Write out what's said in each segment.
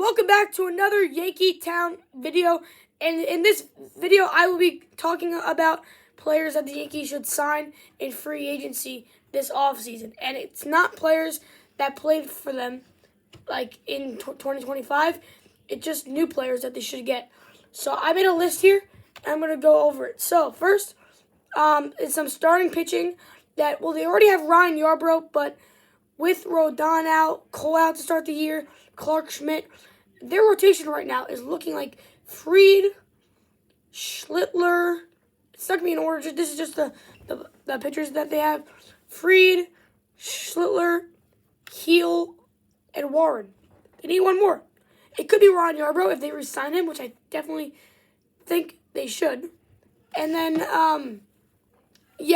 welcome back to another Yankee Town video. And in this video, I will be talking about players that the Yankees should sign in free agency this offseason. And it's not players that played for them like in 2025. It's just new players that they should get. So I made a list here, and I'm going to go over it. So first, is some starting pitching that, well, they already have Ryan Yarbrough, but with Rodon out, Cole out to start the year, Clark Schmidt, their rotation right now is looking like Fried, Schlittler. It's not going to be in order. This is just the pitchers that they have. Fried, Schlittler, Heel, and Warren. They need one more. It could be Ryan Yarbrough if they re-sign him, which I definitely think they should. And then,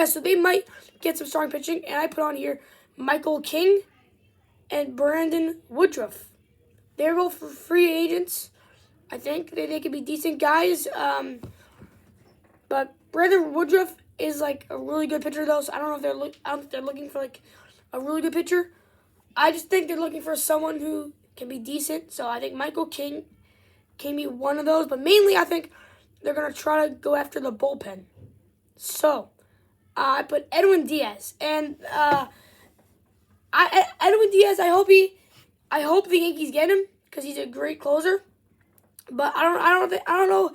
so they might get some starting pitching. And I put on here Michael King and Brandon Woodruff. They're both free agents. I think they could be decent guys. But Brandon Woodruff is like a really good pitcher, though. So I don't know if they're looking for like a really good pitcher. I just think they're looking for someone who can be decent. So I think Michael King can be one of those. But mainly, I think they're gonna try to go after the bullpen. So I put Edwin Diaz, and Edwin Diaz. I hope the Yankees get him because he's a great closer. But I don't know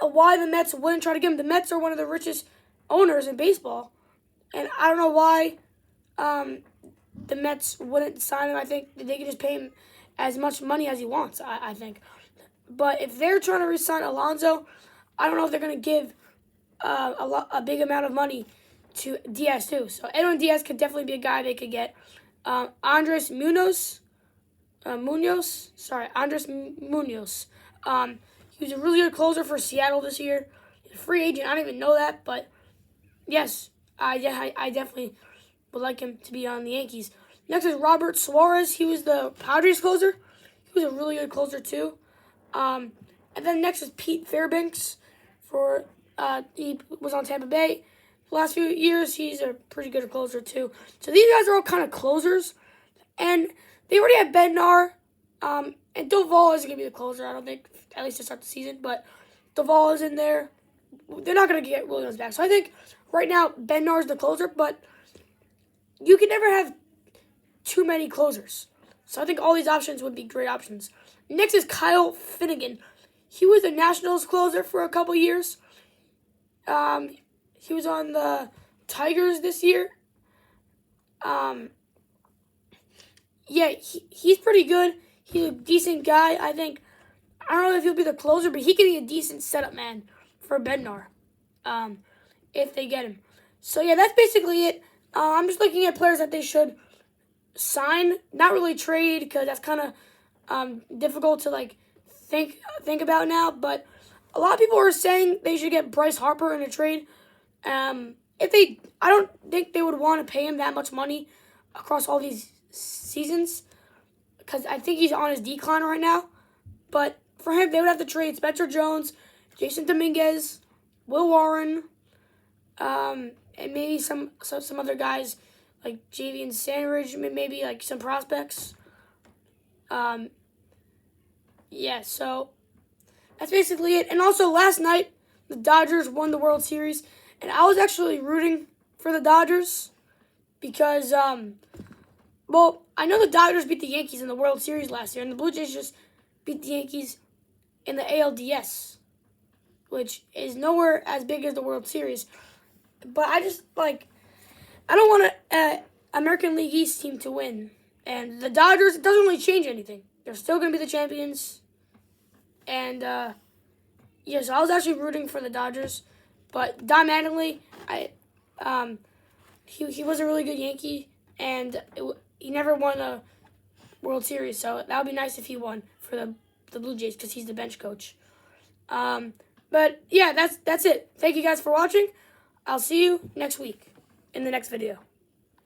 why the Mets wouldn't try to get him. The Mets are one of the richest owners in baseball, and I don't know why the Mets wouldn't sign him. I think they could just pay him as much money as he wants. I think, but if they're trying to re-sign Alonso, I don't know if they're going to give a big amount of money to Diaz too. So Edwin Diaz could definitely be a guy they could get. Andres Munoz. He was a really good closer for Seattle this year. He's a free agent. I don't even know that, but yes, I definitely would like him to be on the Yankees. Next is Robert Suarez. He was the Padres closer. He was a really good closer too. And then next is Pete Fairbanks. He was on Tampa Bay the last few years. He's a pretty good closer too. So these guys are all kind of closers, and they already have Bednar. And Doval is going to be the closer, I don't think, at least to start the season. But Doval is in there. They're not going to get Williams back. So I think right now Bednar is the closer, but you can never have too many closers. So I think all these options would be great options. Next is Kyle Finnegan. He was a Nationals closer for a couple years. He was on the Tigers this year. He's pretty good. He's a decent guy, I think. I don't know if he'll be the closer, but he can be a decent setup man for Bednar if they get him. So, yeah, that's basically it. I'm just looking at players that they should sign, not really trade, because that's kind of difficult to, like, think about now. But a lot of people are saying they should get Bryce Harper in a trade. I don't think they would want to pay him that much money across all these seasons, because I think he's on his decline right now. But for him, they would have to trade Spencer Jones, Jason Dominguez, Will Warren, and maybe some other guys like Javian Sandridge, maybe like some prospects. So that's basically it. And also last night, the Dodgers won the World Series, and I was actually rooting for the Dodgers because I know the Dodgers beat the Yankees in the World Series last year, and the Blue Jays just beat the Yankees in the ALDS, which is nowhere as big as the World Series. But I don't want an American League East team to win. And the Dodgers, it doesn't really change anything. They're still going to be the champions. And, so I was actually rooting for the Dodgers. But Don Mattingly, he was a really good Yankee, and he never won a World Series, so that would be nice if he won for the Blue Jays because he's the bench coach. But yeah, that's it. Thank you guys for watching. I'll see you next week in the next video.